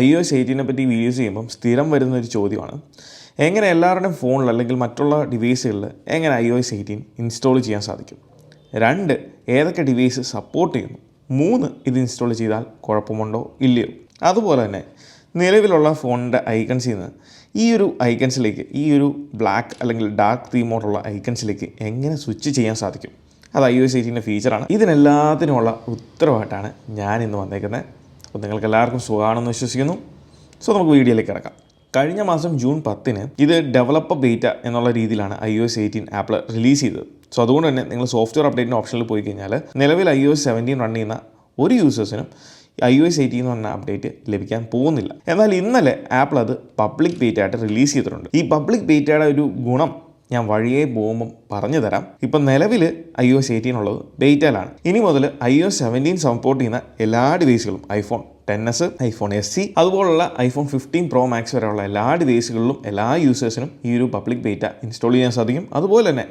iOS 18 പറ്റി videos ചെയ്യുമ്പം സ്ഥിരം വരുന്നൊരു ചോദ്യമാണ്, എങ്ങനെ എല്ലാവരുടെയും ഫോണിൽ അല്ലെങ്കിൽ മറ്റുള്ള ഡിവൈസുകളിൽ എങ്ങനെ iOS 18 ഇൻസ്റ്റാൾ ചെയ്യാൻ സാധിക്കും? 2, ഏതൊക്കെ ഡിവൈസ് സപ്പോർട്ട് ചെയ്യുന്നു? 3, ഇത് ഇൻസ്റ്റാൾ ചെയ്താൽ കുഴപ്പമുണ്ടോ ഇല്ലയോ? അതുപോലെ തന്നെ നിലവിലുള്ള ഫോണിൻ്റെ ഐക്കൺസിൽ നിന്ന് ഈ ഒരു ഐക്കൺസിലേക്ക്, ഈ ഒരു ബ്ലാക്ക് അല്ലെങ്കിൽ ഡാർക്ക് തീമോടുള്ള ഐക്കൺസിലേക്ക് എങ്ങനെ സ്വിച്ച് ചെയ്യാൻ സാധിക്കും? അത് iOS 18 ഫീച്ചറാണ്. ഇതിനെല്ലാത്തിനുമുള്ള ഉത്തരവായിട്ടാണ് ഞാൻ ഇന്ന് വന്നേക്കുന്നത്. അപ്പോൾ നിങ്ങൾക്ക് എല്ലാവർക്കും സുഖമാണെന്ന് വിശ്വസിക്കുന്നു. സോ നമുക്ക് വീഡിയോയിലേക്ക് കിടക്കാം. കഴിഞ്ഞ മാസം ജൂൺ 10 ഇത് ഡെവലപ്പർ ബീറ്റ എന്നുള്ള രീതിയിലാണ് iOS 18 ആപ്പിൾ റിലീസ് ചെയ്തത്. സോ അതുകൊണ്ട് തന്നെ നിങ്ങൾ സോഫ്റ്റ്വെയർ അപ്ഡേറ്റിൻ്റെ ഓപ്ഷനിൽ പോയി കഴിഞ്ഞാൽ നിലവിൽ iOS 17 റൺ ചെയ്യുന്ന ഒരു യൂസേഴ്സിനും iOS 18 എന്ന് പറഞ്ഞ അപ്ഡേറ്റ് ലഭിക്കാൻ പോകുന്നില്ല. എന്നാൽ ഇന്നലെ ആപ്പിൾ അത് പബ്ലിക് ബീറ്റ ആയിട്ട് റിലീസ് ചെയ്തിട്ടുണ്ട്. ഈ പബ്ലിക് ബീറ്റയുടെ ഒരു ഗുണം ഞാൻ വഴിയെ പോകുമ്പം പറഞ്ഞു തരാം. ഇപ്പം നിലവിൽ iOS 18 ഉള്ളത് ബീറ്റയിലാണ്. ഇനി മുതൽ iOS 17 സപ്പോർട്ട് ചെയ്യുന്ന എല്ലാ ഡിവൈസുകളും ഐഫോൺ XS, ഐഫോൺ SE അതുപോലുള്ള ഐഫോൺ 15 Pro Max വരെയുള്ള എല്ലാ ഡിവൈസുകളിലും എല്ലാ യൂസേഴ്സിനും ഈ ഒരു പബ്ലിക് ബീറ്റ ഇൻസ്റ്റാൾ ചെയ്യാൻ സാധിക്കും. അതുപോലെ തന്നെ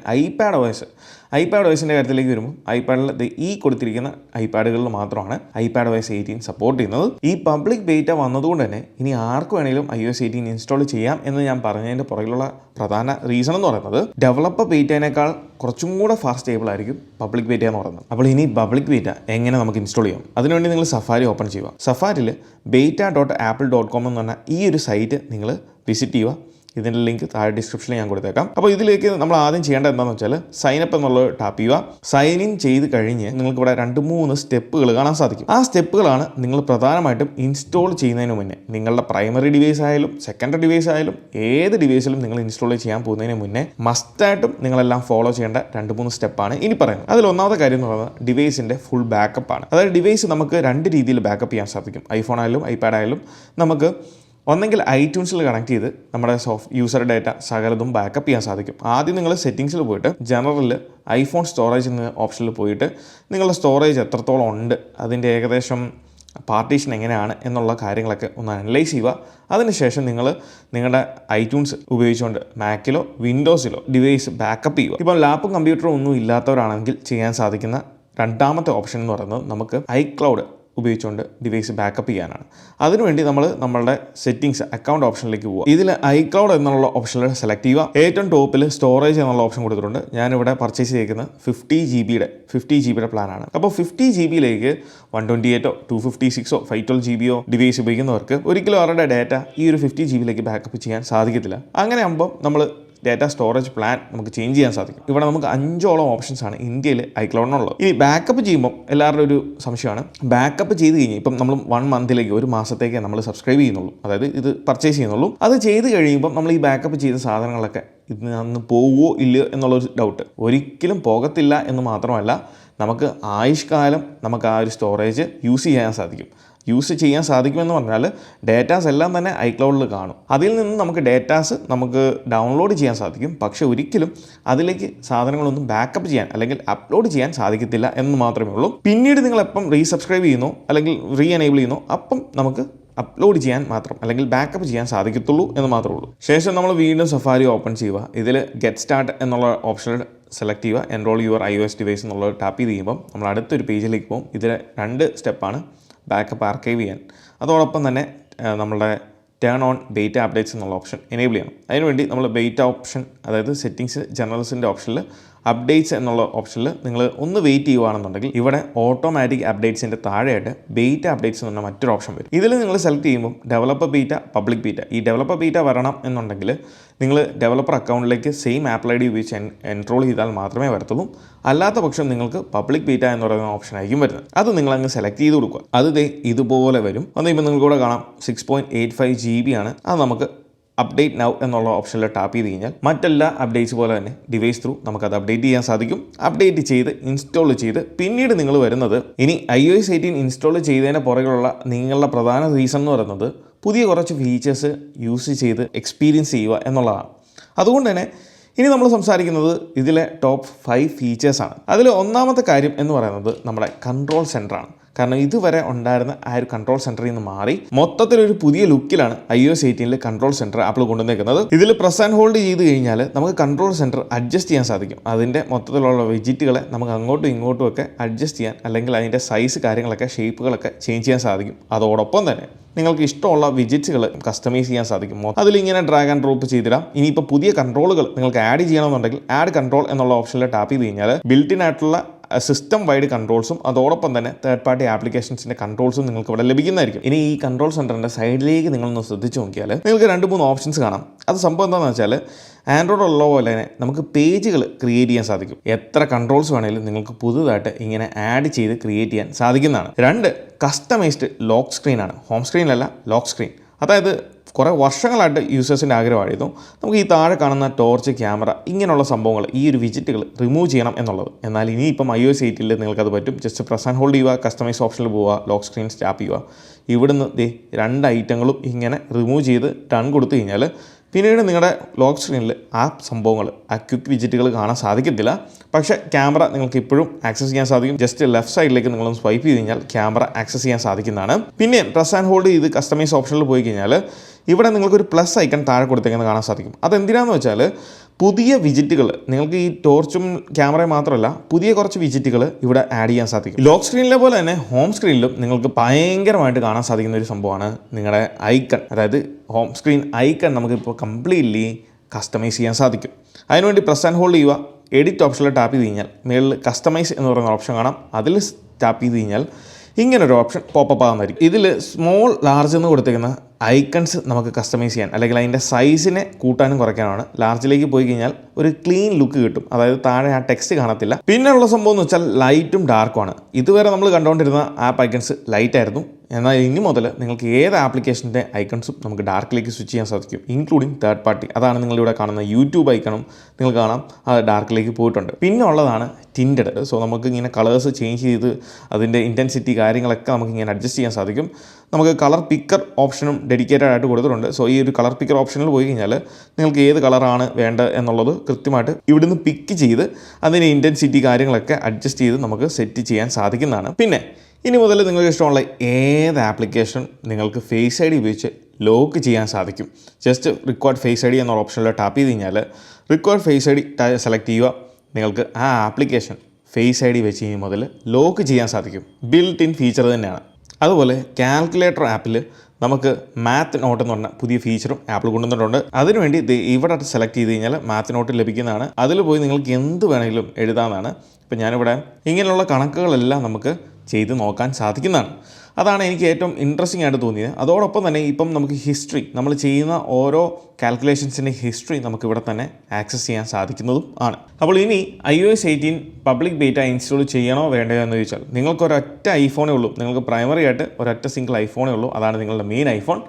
iPadOSൻ്റെ കാര്യത്തിലേക്ക് വരുമ്പോൾ ഐപാഡിൽ ഈ കൊടുത്തിരിക്കുന്ന ഐപാഡുകളിൽ മാത്രമാണ് iPadOS 18 സപ്പോർട്ട് ചെയ്യുന്നത്. ഈ പബ്ലിക് ബീറ്റ വന്നതുകൊണ്ട് തന്നെ ഇനി ആർക്ക് വേണമെങ്കിലും iOS 18 ഇൻസ്റ്റാൾ ചെയ്യാം എന്ന് ഞാൻ പറഞ്ഞതിൻ്റെ പുറകിലുള്ള പ്രധാന റീസൺ എന്ന് പറയുന്നത് ഡെവലപ്പർ ബീറ്റേനേക്കാൾ കുറച്ചും കൂടെ ഫാസ്റ്റ് സ്റ്റേബിൾ ആയിരിക്കും പബ്ലിക് ബീറ്റ എന്ന് പറയുന്നത്. അപ്പോൾ ഇനി പബ്ലിക് ബീറ്റ എങ്ങനെ നമുക്ക് ഇൻസ്റ്റാൾ ചെയ്യാം? അതിനുവേണ്ടി നിങ്ങൾ സഫാരി ഓപ്പൺ ചെയ്യുക. സഫാരിയിൽ beta.apple.com എന്ന് പറഞ്ഞ ഈ ഒരു സൈറ്റ് നിങ്ങൾ വിസിറ്റ് ചെയ്യുക. ഇതിൻ്റെ ലിങ്ക് താഴെ ഡിസ്ക്രിപ്ഷനിൽ ഞാൻ കൊടുത്തേക്കാം. അപ്പോൾ ഇതിലേക്ക് നമ്മൾ ആദ്യം ചെയ്യേണ്ടത് എന്താണെന്ന് വെച്ചാൽ സൈനപ്പ് എന്നുള്ളത് ടാപ്പ് ചെയ്യുക. സൈൻ ഇൻ ചെയ്ത് കഴിഞ്ഞ് നിങ്ങൾക്ക് ഇവിടെ 2-3 സ്റ്റെപ്പുകൾ കാണാൻ സാധിക്കും. ആ സ്റ്റെപ്പുകളാണ് നിങ്ങൾ പ്രധാനമായിട്ടും ഇൻസ്റ്റാൾ ചെയ്യുന്നതിന് മുന്നേ, നിങ്ങളുടെ പ്രൈമറി ഡിവൈസ് ആയാലും സെക്കൻഡറി ഡിവൈസ് ആയാലും ഏത് ഡിവൈസിലും നിങ്ങൾ ഇൻസ്റ്റാൾ ചെയ്യാൻ പോകുന്നതിന് മുന്നേ മസ്റ്റായിട്ടും നിങ്ങളെല്ലാം ഫോളോ ചെയ്യേണ്ട 2-3 സ്റ്റെപ്പാണ് ഇനി പറയുന്നത്. അതിൽ ഒന്നാമത്തെ കാര്യം എന്ന് പറയുന്നത് ഡിവൈസിൻ്റെ ഫുൾ ബാക്കപ്പ് ആണ്. അതായത് ഡിവൈസ് നമുക്ക് 2 രീതിയിൽ ബാക്കപ്പ് ചെയ്യാൻ സാധിക്കും. ഐഫോൺ ആയാലും ഐപാഡ് ആയാലും നമുക്ക് ഒന്നെങ്കിൽ iTunesൽ കണക്ട് ചെയ്ത് നമ്മുടെ യൂസർ ഡാറ്റ സകലതും ബാക്കപ്പ് ചെയ്യാൻ സാധിക്കും. ആദ്യം നിങ്ങൾ സെറ്റിങ്സിൽ പോയിട്ട് ജനറലിൽ ഐഫോൺ സ്റ്റോറേജ് എന്ന ഓപ്ഷനിൽ പോയിട്ട് നിങ്ങളുടെ സ്റ്റോറേജ് എത്രത്തോളം ഉണ്ട്, അതിൻ്റെ ഏകദേശം പാർട്ടീഷൻ എങ്ങനെയാണ് എന്നുള്ള കാര്യങ്ങളൊക്കെ ഒന്ന് അനലൈസ് ചെയ്യുക. അതിനുശേഷം നിങ്ങൾ നിങ്ങളുടെ iTunes ഉപയോഗിച്ചുകൊണ്ട് മാക്കിലോ വിൻഡോസിലോ ഡിവൈസ് ബാക്കപ്പ് ചെയ്യുക. ഇപ്പം ലാപ്പും കമ്പ്യൂട്ടറും ഒന്നും ഇല്ലാത്തവരാണെങ്കിൽ ചെയ്യാൻ സാധിക്കുന്ന രണ്ടാമത്തെ ഓപ്ഷൻ എന്ന് പറയുന്നത് നമുക്ക് iCloud ഉപയോഗിച്ചുകൊണ്ട് ഡിവൈസ് ബാക്കപ്പ് ചെയ്യാനാണ്. അതിനുവേണ്ടി നമ്മൾ നമ്മളുടെ സെറ്റിങ്സ് അക്കൗണ്ട് ഓപ്ഷനിലേക്ക് പോകുക. ഇതിൽ iCloud എന്നുള്ള ഓപ്ഷനിൽ സെലക്ട് ചെയ്യുക. ഏറ്റവും ടോപ്പിൽ സ്റ്റോറേജ് എന്നുള്ള ഓപ്ഷൻ കൊടുത്തിട്ടുണ്ട്. ഞാനിവിടെ പർച്ചേസ് ചെയ്തിരിക്കുന്നത് 50 GB പ്ലാനാണ്. അപ്പോൾ 50 GB 128 256 512 GB ഡിവൈസ് ഉപയോഗിക്കുന്നവർക്ക് ഒരിക്കലും അവരുടെ ഡാറ്റ ഈ ഒരു 50 GB ബാക്കപ്പ് ചെയ്യാൻ സാധിക്കത്തില്ല. അങ്ങനെ ആകുമ്പോൾ നമ്മൾ ഡാറ്റ സ്റ്റോറേജ് പ്ലാൻ നമുക്ക് ചേഞ്ച് ചെയ്യാൻ സാധിക്കും. ഇവിടെ നമുക്ക് 5ഓളം ഓപ്ഷൻസാണ് ഇന്ത്യയിൽ iCloudനുള്ളത്. ഇനി ബാക്കപ്പ് ചെയ്യുമ്പോൾ എല്ലാവരുടെ ഒരു സംശയമാണ്, ബാക്കപ്പ് ചെയ്ത് കഴിഞ്ഞാൽ ഇപ്പം നമ്മൾ 1 മന്തിലേക്ക് 1 മാസത്തേക്ക് നമ്മൾ സബ്സ്ക്രൈബ് ചെയ്യുന്നുള്ളൂ, അതായത് ഇത് പർച്ചേസ് ചെയ്യുന്നുള്ളൂ. അത് ചെയ്ത് കഴിയുമ്പോൾ നമ്മൾ ഈ ബാക്കപ്പ് ചെയ്ത സാധനങ്ങളൊക്കെ ഇതിന് അന്ന് പോകുമോ ഇല്ലയോ എന്നുള്ളൊരു ഡൗട്ട്. ഒരിക്കലും പോകത്തില്ല എന്ന് മാത്രമല്ല, നമുക്ക് ആയുഷ്കാലം നമുക്ക് ആ ഒരു സ്റ്റോറേജ് യൂസ് ചെയ്യാൻ സാധിക്കുമെന്ന് പറഞ്ഞാൽ ഡേറ്റാസ് എല്ലാം തന്നെ iCloudൽ കാണും. അതിൽ നിന്ന് നമുക്ക് ഡേറ്റാസ് നമുക്ക് ഡൗൺലോഡ് ചെയ്യാൻ സാധിക്കും. പക്ഷേ ഒരിക്കലും അതിലേക്ക് സാധനങ്ങളൊന്നും ബാക്കപ്പ് ചെയ്യാൻ അല്ലെങ്കിൽ അപ്ലോഡ് ചെയ്യാൻ സാധിക്കത്തില്ല എന്ന് മാത്രമേ ഉള്ളൂ. പിന്നീട് നിങ്ങൾ എപ്പം റീസബ്സ്ക്രൈബ് ചെയ്യുന്നു അല്ലെങ്കിൽ എനേബിൾ ചെയ്യുന്നു അപ്പം നമുക്ക് അപ്ലോഡ് ചെയ്യാൻ മാത്രം അല്ലെങ്കിൽ ബാക്കപ്പ് ചെയ്യാൻ സാധിക്കത്തുള്ളൂ എന്ന് മാത്രമേ ഉള്ളൂ. ശേഷം നമ്മൾ വീണ്ടും സഫാരി ഓപ്പൺ ചെയ്യുക. ഇതിൽ ഗെറ്റ് സ്റ്റാർട്ട് എന്നുള്ള ഓപ്ഷനിൽ സെലക്ട് ചെയ്യുക. എൻറോൾ യുവർ iOS ഡിവൈസ് എന്നുള്ളത് ടാപ്പ് ചെയ്ത് കഴിയുമ്പോൾ നമ്മൾ അടുത്തൊരു പേജിലേക്ക് പോകും. ഇതിൽ 2 സ്റ്റെപ്പാണ് ബാക്കപ്പ് ആർക്കൈവ് ചെയ്യാൻ. അതോടൊപ്പം തന്നെ നമ്മളുടെ ടേൺ ഓൺ ബീറ്റ അപ്ഡേറ്റ്സ് എന്നുള്ള ഓപ്ഷൻ എനേബിൾ ചെയ്യണം. അതിനുവേണ്ടി നമ്മൾ ബീറ്റ ഓപ്ഷൻ, അതായത് സെറ്റിങ്സ് ജനറൽസിൻ്റെ ഓപ്ഷനിൽ അപ്ഡേറ്റ്സ് എന്നുള്ള ഓപ്ഷനിൽ നിങ്ങൾ ഒന്ന് വെയിറ്റ് ചെയ്യുകയാണെന്നുണ്ടെങ്കിൽ ഇവിടെ ഓട്ടോമാറ്റിക് അപ്ഡേറ്റ്സിൻ്റെ താഴെയായിട്ട് ബീറ്റ അപ്ഡേറ്റ്സ് എന്ന് പറഞ്ഞാൽ മറ്റൊരു ഓപ്ഷൻ വരും. ഇതിൽ നിങ്ങൾ സെലക്ട് ചെയ്യുമ്പോൾ ഡെവലപ്പർ ബീറ്റ, പബ്ലിക് ബീറ്റ. ഈ ഡെവലപ്പർ ബീറ്റ വരണം എന്നുണ്ടെങ്കിൽ നിങ്ങൾ ഡെവലപ്പർ അക്കൗണ്ടിലേക്ക് സെയിം ആപ്പിൾ ID ഉപയോഗിച്ച് എൻറോൾ ചെയ്താൽ മാത്രമേ വരത്തുള്ളൂ. അല്ലാത്ത പക്ഷം നിങ്ങൾക്ക് പബ്ലിക് ബീറ്റ എന്ന് പറയുന്ന ഓപ്ഷൻ ആയിരിക്കും വരുന്നത്. അത് നിങ്ങളങ്ങ് സെലക്ട് ചെയ്ത് കൊടുക്കുക. അത് ഇതുപോലെ വരും. ഇപ്പോൾ നിങ്ങൾക്കൂടെ കാണാം 6.85 GB ആണ്. അത് നമുക്ക് അപ്ഡേറ്റ് നൗ എന്നുള്ള ഓപ്ഷനിൽ ടാപ്പ് ചെയ്ത് കഴിഞ്ഞാൽ മറ്റെല്ലാ അപ്ഡേറ്റ്സ് പോലെ തന്നെ ഡിവൈസ് ത്രൂ നമുക്കത് അപ്ഡേറ്റ് ചെയ്യാൻ സാധിക്കും. അപ്ഡേറ്റ് ചെയ്ത് ഇൻസ്റ്റാൾ ചെയ്ത് പിന്നീട് നിങ്ങൾ വരുന്നത് ഇനി iOS 18 ഇൻസ്റ്റാൾ ചെയ്തതിന് പുറകിലുള്ള നിങ്ങളുടെ പ്രധാന റീസൺ എന്ന് പറയുന്നത് പുതിയ കുറച്ച് ഫീച്ചേഴ്സ് യൂസ് ചെയ്ത് എക്സ്പീരിയൻസ് ചെയ്യുക എന്നുള്ളതാണ്. അതുകൊണ്ട് തന്നെ ഇനി നമ്മൾ സംസാരിക്കുന്നത് ഇതിലെ ടോപ്പ് 5 ഫീച്ചേഴ്സാണ്. അതിൽ ഒന്നാമത്തെ കാര്യം എന്ന് പറയുന്നത് നമ്മുടെ കൺട്രോൾ സെൻറ്ററാണ്. കാരണം ഇതുവരെ ഉണ്ടായിരുന്ന ആ ഒരു കൺട്രോൾ സെൻറ്ററിൽ നിന്ന് മാറി മൊത്തത്തിലൊരു പുതിയ ലുക്കിലാണ് iOS 18 കൺട്രോൾ സെൻറ്റർ ആപ്പിൾ കൊണ്ടുവന്നേക്കുന്നത്. ഇതിൽ പ്രസ് ആൻഡ് ഹോൾഡ് ചെയ്ത് കഴിഞ്ഞാൽ നമുക്ക് കൺട്രോൾ സെൻറ്റർ അഡ്ജസ്റ്റ് ചെയ്യാൻ സാധിക്കും. അതിൻ്റെ മൊത്തത്തിലുള്ള വിജിറ്റുകളെ നമുക്ക് അങ്ങോട്ടും ഇങ്ങോട്ടും ഒക്കെ അഡ്ജസ്റ്റ് ചെയ്യാൻ, അല്ലെങ്കിൽ അതിൻ്റെ സൈസ് കാര്യങ്ങളൊക്കെ ഷേപ്പുകളൊക്കെ ചേഞ്ച് ചെയ്യാൻ സാധിക്കും. അതോടൊപ്പം തന്നെ നിങ്ങൾക്ക് ഇഷ്ടമുള്ള വിജിറ്റ്സുകൾ കസ്റ്റമൈസ് ചെയ്യാൻ സാധിക്കും. അതിലിങ്ങനെ ഡ്രാഗ് ആൻഡ് ഡ്രോപ്പ് ചെയ്തിടാം. ഇനിയിപ്പോൾ പുതിയ കൺട്രോളുകൾ നിങ്ങൾക്ക് ആഡ് ചെയ്യണമെന്നുണ്ടെങ്കിൽ ആഡ് കൺട്രോൾ എന്നുള്ള ഓപ്ഷനിൽ ടാപ്പ് ചെയ്ത് കഴിഞ്ഞാൽ ബിൽറ്റിൻ ആയിട്ടുള്ള സിസ്റ്റം വൈഡ് കൺട്രോൾസും അതോടൊപ്പം തന്നെ തേർഡ് പാർട്ടി ആപ്ലിക്കേഷൻസിൻ്റെ കൺട്രോൾസും നിങ്ങൾക്ക് ഇവിടെ ലഭിക്കുന്നതായിരിക്കും. ഇനി ഈ കൺട്രോൾ സെൻറ്ററിൻ്റെ സൈഡിലേക്ക് നിങ്ങളൊന്ന് ശ്രദ്ധിച്ച് നോക്കിയാൽ നിങ്ങൾക്ക് 2-3 ഓപ്ഷൻസ് കാണാം. അത് സംഭവം എന്താണെന്ന് വെച്ചാൽ ആൻഡ്രോയിഡ് ഉള്ള പോലെ തന്നെ നമുക്ക് പേജുകൾ ക്രിയേറ്റ് ചെയ്യാൻ സാധിക്കും. എത്ര കൺട്രോൾസ് വേണമെങ്കിലും നിങ്ങൾക്ക് പുതുതായിട്ട് ഇങ്ങനെ ആഡ് ചെയ്ത് ക്രിയേറ്റ് ചെയ്യാൻ സാധിക്കുന്നതാണ്. 2 കസ്റ്റമൈസ്ഡ് ലോക്ക് സ്ക്രീനാണ്. ഹോം സ്ക്രീനിലല്ല, ലോക്ക് സ്ക്രീൻ. അതായത് കുറേ വർഷങ്ങളായിട്ട് യൂസേഴ്സിൻ്റെ ആഗ്രഹമായിരുന്നു നമുക്ക് ഈ താഴെ കാണുന്ന ടോർച്ച്, ക്യാമറ, ഇങ്ങനെയുള്ള സംഭവങ്ങൾ, ഈ ഒരു വിജിറ്റുകൾ റിമൂവ് ചെയ്യണം എന്നുള്ളത്. എന്നാൽ ഇനിയിപ്പം iOS 18 നിങ്ങൾക്കത് പറ്റും. ജസ്റ്റ് പ്രസ് ആൻഡ് ഹോൾഡ് ചെയ്യുക, കസ്റ്റമൈസ് ഓപ്ഷനിൽ പോവുക, ലോക്ക് സ്ക്രീൻ ടാപ്പ് ചെയ്യുക. ഇവിടുന്ന് 2 ഐറ്റങ്ങളും ഇങ്ങനെ റിമൂവ് ചെയ്ത് ടൺ കൊടുത്തു കഴിഞ്ഞാൽ പിന്നീട് നിങ്ങളുടെ ലോക്ക് സ്ക്രീനിൽ ആ സംഭവങ്ങൾ, ആ ക്വിക്ക് വിജിറ്റുകൾ കാണാൻ സാധിക്കത്തില്ല. പക്ഷേ ക്യാമറ നിങ്ങൾക്ക് ഇപ്പോഴും ആക്സസ് ചെയ്യാൻ സാധിക്കും. ജസ്റ്റ് ലെഫ്റ്റ് സൈഡിലേക്ക് നിങ്ങളൊന്ന് സ്വൈപ്പ് ചെയ്ത് കഴിഞ്ഞാൽ ക്യാമറ ആക്സസ് ചെയ്യാൻ സാധിക്കുന്നതാണ്. പിന്നെ പ്രസ് ആൻഡ് ഹോൾഡ് ചെയ്ത് കസ്റ്റമൈസ് ഓപ്ഷനിൽ പോയി കഴിഞ്ഞാൽ ഇവിടെ നിങ്ങൾക്കൊരു പ്ലസ് ഐക്കൺ താഴെ കൊടുത്തേക്കുന്നത് കാണാൻ സാധിക്കും. അതെന്തിനാണെന്ന് വെച്ചാൽ പുതിയ വിജിറ്റുകൾ നിങ്ങൾക്ക് ഈ ടോർച്ചും ക്യാമറയും മാത്രമല്ല പുതിയ കുറച്ച് വിജിറ്റുകൾ ഇവിടെ ആഡ് ചെയ്യാൻ സാധിക്കും. ലോക്ക് സ്ക്രീനിലെ പോലെ തന്നെ ഹോം സ്ക്രീനിലും നിങ്ങൾക്ക് ഭയങ്കരമായിട്ട് കാണാൻ സാധിക്കുന്ന ഒരു സംഭവമാണ് നിങ്ങളുടെ ഐക്കൺ. അതായത് ഹോം സ്ക്രീൻ ഐക്കൺ നമുക്കിപ്പോൾ കംപ്ലീറ്റ്ലി കസ്റ്റമൈസ് ചെയ്യാൻ സാധിക്കും. അതിനുവേണ്ടി പ്രസ് ആൻഡ് ഹോൾഡ് ചെയ്യുക, എഡിറ്റ് ഓപ്ഷനിൽ ടാപ്പ് ചെയ്ത് കഴിഞ്ഞാൽ മുകളിൽ കസ്റ്റമൈസ് എന്ന് പറയുന്ന ഓപ്ഷൻ കാണാം. അതിൽ ടാപ്പ് ചെയ്ത് കഴിഞ്ഞാൽ ഇങ്ങനൊരു ഓപ്ഷൻ പോപ്പപ്പ് ആകുന്നതായിരിക്കും. ഇതിൽ സ്മോൾ, ലാർജ് എന്ന് കൊടുത്തിരിക്കുന്ന ഐക്കൺസ് നമുക്ക് കസ്റ്റമൈസ് ചെയ്യാൻ, അല്ലെങ്കിൽ അതിൻ്റെ സൈസിനെ കൂട്ടാനും കുറയ്ക്കാനാണ്. ലാർജിലേക്ക് പോയി കഴിഞ്ഞാൽ ഒരു ക്ലീൻ ലുക്ക് കിട്ടും. അതായത് താഴെ ആ ടെക്സ്റ്റ് കാണത്തില്ല. പിന്നെയുള്ള സംഭവം എന്ന് വെച്ചാൽ ലൈറ്റും ഡാർക്കുമാണ്. ഇതുവരെ നമ്മൾ കണ്ടുകൊണ്ടിരുന്ന ആപ്പ് ഐക്കൺസ് ലൈറ്റ് ആയിരുന്നു. എന്നാൽ ഇനി മുതൽ നിങ്ങൾക്ക് ഏത് ആപ്ലിക്കേഷൻ്റെ ഐക്കൺസും നമുക്ക് ഡാർക്കിലേക്ക് സ്വിച്ച് ചെയ്യാൻ സാധിക്കും, ഇൻക്ലൂഡിങ് തേർഡ് പാർട്ടി. അതാണ് നിങ്ങളിവിടെ കാണുന്ന യൂട്യൂബ് ഐക്കണും നിങ്ങൾ കാണാം അത് ഡാർക്കിലേക്ക് പോയിട്ടുണ്ട്. പിന്നെ ഉള്ളതാണ് ടിൻറ്റഡ്. സോ നമുക്ക് ഇങ്ങനെ കളേഴ്സ് ചേഞ്ച് ചെയ്ത് അതിൻ്റെ ഇൻറ്റൻസിറ്റി കാര്യങ്ങളൊക്കെ നമുക്ക് ഇങ്ങനെ അഡ്ജസ്റ്റ് ചെയ്യാൻ സാധിക്കും. നമുക്ക് കളർ പിക്കർ ഓപ്ഷനും ഡെഡിക്കേറ്റഡ് ആയിട്ട് കൊടുത്തിട്ടുണ്ട്. സോ ഈ ഒരു കളർ പിക്കർ ഓപ്ഷനിൽ പോയി കഴിഞ്ഞാൽ നിങ്ങൾക്ക് ഏത് കളറാണ് വേണ്ടത് എന്നുള്ളത് കൃത്യമായിട്ട് ഇവിടുന്ന് പിക്ക് ചെയ്ത് അതിൻ്റെ ഇൻറ്റൻസിറ്റി കാര്യങ്ങളൊക്കെ അഡ്ജസ്റ്റ് ചെയ്ത് നമുക്ക് സെറ്റ് ചെയ്യാൻ സാധിക്കുന്നതാണ്. പിന്നെ ഇനി മുതൽ നിങ്ങൾക്ക് ഇഷ്ടമുള്ള ഏത് ആപ്ലിക്കേഷനും നിങ്ങൾക്ക് ഫേസ് ഐ ഡി ഉപയോഗിച്ച് ലോക്ക് ചെയ്യാൻ സാധിക്കും. ജസ്റ്റ് റിക്വയർഡ് ഫേസ് ഐ ഡി എന്ന ഓപ്ഷനിൽ ടാപ്പ് ചെയ്ത് കഴിഞ്ഞാൽ റിക്വയർഡ് ഫേസ് ഐ ഡി സെലക്ട് ചെയ്യുക. നിങ്ങൾക്ക് ആ ആപ്ലിക്കേഷൻ ഫേസ് ഐ ഡി വെച്ച് കഴിഞ്ഞാൽ മുതൽ ലോക്ക് ചെയ്യാൻ സാധിക്കും. ബിൽറ്റ് ഇൻ ഫീച്ചർ തന്നെയാണ്. അതുപോലെ കാൽക്കുലേറ്റർ ആപ്പിൽ നമുക്ക് മാത്ത് നോട്ട് എന്ന് പറഞ്ഞ പുതിയ ഫീച്ചറും ആപ്പിൾ കൊണ്ടുവന്നിട്ടുണ്ട്. അതിനുവേണ്ടി ഇവിടെ സെലക്ട് ചെയ്ത് കഴിഞ്ഞാൽ മാത്ത് നോട്ട് ലഭിക്കുന്നതാണ്. അതിൽ പോയി നിങ്ങൾക്ക് എന്ത് വേണമെങ്കിലും എഴുതാമെന്നാണ്. ഇപ്പം ഞാനിവിടെ ഇങ്ങനെയുള്ള കണക്കുകളെല്ലാം നമുക്ക് ചെയ്ത് നോക്കാൻ സാധിക്കുന്നതാണ്. അതാണ് എനിക്ക് ഏറ്റവും ഇൻട്രസ്റ്റിംഗ് ആയിട്ട് തോന്നിയത്. അതോടൊപ്പം തന്നെ ഇപ്പം നമുക്ക് ഹിസ്റ്ററി, നമ്മൾ ചെയ്യുന്ന ഓരോ കാൽക്കുലേഷൻസിൻ്റെ ഹിസ്റ്ററി നമുക്ക് ഇവിടെ തന്നെ ആക്സസ് ചെയ്യാൻ സാധിക്കുന്നതും ആണ്. അപ്പോൾ ഇനി iOS 18 പബ്ലിക് ബീറ്റ ഇൻസ്റ്റാൾ ചെയ്യണോ വേണ്ടയോ എന്ന് ചോദിച്ചാൽ നിങ്ങൾക്ക് ഒരൊറ്റ ഐഫോണേ ഉള്ളൂ. നിങ്ങൾക്ക് പ്രൈമറി ആയിട്ട് ഒരൊറ്റ സിംഗിൾ ഐഫോണേ ഉള്ളൂ. അതാണ് നിങ്ങളുടെ മെയിൻ ഐഫോൺ.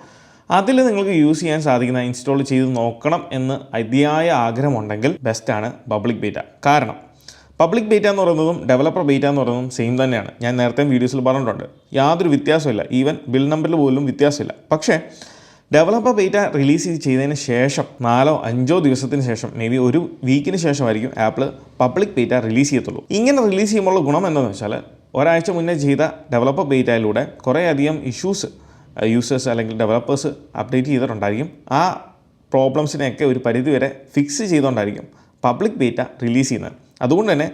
അതിൽ നിങ്ങൾക്ക് യൂസ് ചെയ്യാൻ സാധിക്കുന്ന, ഇൻസ്റ്റാൾ ചെയ്ത് നോക്കണം എന്ന് അതിയായ ആഗ്രഹമുണ്ടെങ്കിൽ ബെസ്റ്റാണ് പബ്ലിക് ബീറ്റ. കാരണം പബ്ലിക് ബീറ്റ എന്ന് പറയുന്നതും ഡെവലപ്പർ ബീറ്റ എന്ന് പറയുന്നതും സെയിം തന്നെയാണ്. ഞാൻ നേരത്തെ വീഡിയോസിൽ പറഞ്ഞിട്ടുണ്ട്, യാതൊരു വ്യത്യാസമില്ല. ഈവൻ ബിൽ നമ്പറിൽ പോലും വ്യത്യാസമില്ല. പക്ഷേ ഡെവലപ്പർ ബീറ്റ റിലീസ് ചെയ്തതിന് ശേഷം 4-5 ദിവസത്തിന് ശേഷം, മേ ബി ഒരു വീക്കിന് ശേഷമായിരിക്കും ആപ്പിൾ പബ്ലിക് ബീറ്റ റിലീസ് ചെയ്യത്തുള്ളൂ. ഇങ്ങനെ റിലീസ് ചെയ്യുമ്പോൾ ഗുണം എന്താണെന്ന് വെച്ചാൽ ഒരാഴ്ച മുന്നേ ചെയ്ത ഡെവലപ്പർ ബീറ്റയിലൂടെ കുറേയധികം ഇഷ്യൂസ് യൂസേഴ്സ് അല്ലെങ്കിൽ ഡെവലപ്പേഴ്സ് അപ്ഡേറ്റ് ചെയ്തിട്ടുണ്ടായിരിക്കും. ആ പ്രോബ്ലംസിനെയൊക്കെ ഒരു പരിധിവരെ ഫിക്സ് ചെയ്തുകൊണ്ടായിരിക്കും പബ്ലിക് ബീറ്റ റിലീസ് ചെയ്യുന്നത്. അതുകൊണ്ട് തന്നെ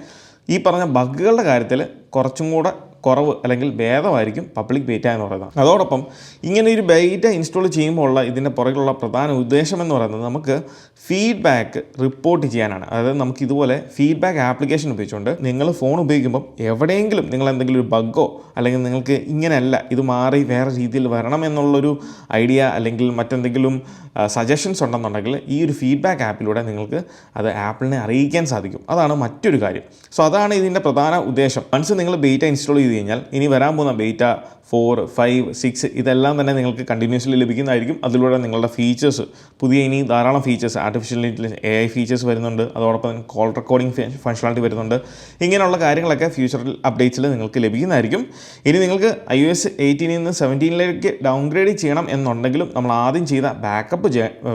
ഈ പറഞ്ഞ ബഗ്ഗുകളുടെ കാര്യത്തിൽ കുറച്ചും കൂടെ കുറവ് അല്ലെങ്കിൽ ഭേദമായിരിക്കും പബ്ലിക് ബീറ്റ എന്ന് പറയുന്നത്. അതോടൊപ്പം ഇങ്ങനെ ഒരു ബീറ്റ ഇൻസ്റ്റാൾ ചെയ്യുമ്പോൾ ഉള്ള ഇതിൻ്റെ പുറകിലുള്ള പ്രധാന ഉദ്ദേശം എന്ന് പറയുന്നത് നമുക്ക് ഫീഡ്ബാക്ക് റിപ്പോർട്ട് ചെയ്യാനാണ്. അതായത് നമുക്ക് ഇതുപോലെ ഫീഡ്ബാക്ക് ആപ്ലിക്കേഷൻ ഉപയോഗിച്ചുകൊണ്ട് നിങ്ങൾ ഫോൺ ഉപയോഗിക്കുമ്പോൾ എവിടെയെങ്കിലും നിങ്ങൾ എന്തെങ്കിലും ഒരു ബഗ്ഗോ അല്ലെങ്കിൽ നിങ്ങൾക്ക് ഇങ്ങനെയല്ല ഇത് മാറി വേറെ രീതിയിൽ വരണം എന്നുള്ളൊരു ഐഡിയ അല്ലെങ്കിൽ മറ്റെന്തെങ്കിലും സജഷൻസ് ഉണ്ടെന്നുണ്ടെങ്കിൽ ഈ ഒരു ഫീഡ്ബാക്ക് ആപ്പിലൂടെ നിങ്ങൾക്ക് അത് ആപ്പിളിനെ അറിയിക്കാൻ സാധിക്കും. അതാണ് മറ്റൊരു കാര്യം. സോ അതാണ് ഇതിൻ്റെ പ്രധാന ഉദ്ദേശം. വൺസ് നിങ്ങൾ ബീറ്റ ഇൻസ്റ്റാൾ ചെയ്ത് കഴിഞ്ഞാൽ ഇനി വരാൻ പോകുന്ന ബീറ്റ 4, 5, 6 ഇതെല്ലാം തന്നെ നിങ്ങൾക്ക് കണ്ടിന്യൂസ്ലി ലഭിക്കുന്നതായിരിക്കും. അതിലൂടെ നിങ്ങളുടെ ഫീച്ചേഴ്സ് പുതിയ ഇനി ധാരാളം features artificial intelligence AI features വരുന്നുണ്ട്. അതോടൊപ്പം കോൾ റെക്കോർഡിംഗ് ഫങ്ഷണാലിറ്റി വരുന്നുണ്ട്. ഇങ്ങനെയുള്ള കാര്യങ്ങളൊക്കെ ഫ്യൂച്ചറിൽ അപ്ഡേറ്റ്സിൽ നിങ്ങൾക്ക് ലഭിക്കുന്നതായിരിക്കും. ഇനി നിങ്ങൾക്ക് iOS 18 നിന്ന് 17ലേക്ക് ഡൗൺഗ്രേഡ് ചെയ്യണം എന്നുണ്ടെങ്കിലും നമ്മൾ ആദ്യം ചെയ്ത ബാക്കപ്പ്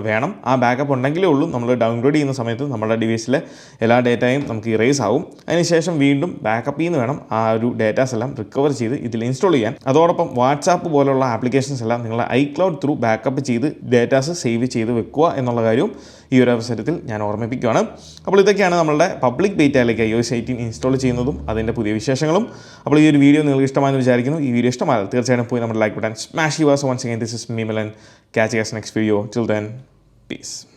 വേണം. ആ ബാക്കപ്പ് ഉണ്ടെങ്കിലേ ഉള്ളൂ നമ്മൾ ഡൗൺഗ്രേഡ് ചെയ്യുന്ന സമയത്ത് നമ്മുടെ ഡിവൈസിലെ എല്ലാ ഡേറ്റയും നമുക്ക് ഇറേസ് ആവും. അതിനുശേഷം വീണ്ടും ബാക്കപ്പിൽ നിന്ന് വേണം ആ ഒരു ഡേറ്റാസ് എല്ലാം റിക്കവർ ചെയ്ത് ഇതിൽ ഇൻസ്റ്റാൾ ചെയ്യാൻ. അതോടൊപ്പം വാട്സാപ്പ് പോലുള്ള ആപ്ലിക്കേഷൻസ് എല്ലാം നിങ്ങളുടെ iCloud ത്രൂ ബാക്കപ്പ് ചെയ്ത് ഡേറ്റാസ് സേവ് ചെയ്ത് വെക്കുക എന്നുള്ള കാര്യവും ഈ ഒരു അവസരത്തിൽ ഞാൻ ഓർമ്മിപ്പിക്കുകയാണ്. അപ്പോൾ ഇതൊക്കെയാണ് നമ്മളുടെ പബ്ലിക് ബീറ്റയിലേക്ക് iOS 18 ഇൻസ്റ്റാൾ ചെയ്യുന്നതും അതിൻ്റെ പുതിയ വിശേഷങ്ങളും. അപ്പോൾ ഈ ഒരു വീഡിയോ നിങ്ങൾക്ക് ഇഷ്ടമായെന്ന് വിചാരിക്കുന്നു. ഈ വീഡിയോ ഇഷ്ടമായാൽ തീർച്ചയായിട്ടും പോയി നമ്മുടെ ലൈക്ക് ബട്ടൺ സ്മാഷ് ചെയ്യുക. So once again this is me Milan. Catch you guys next video. Till then, peace.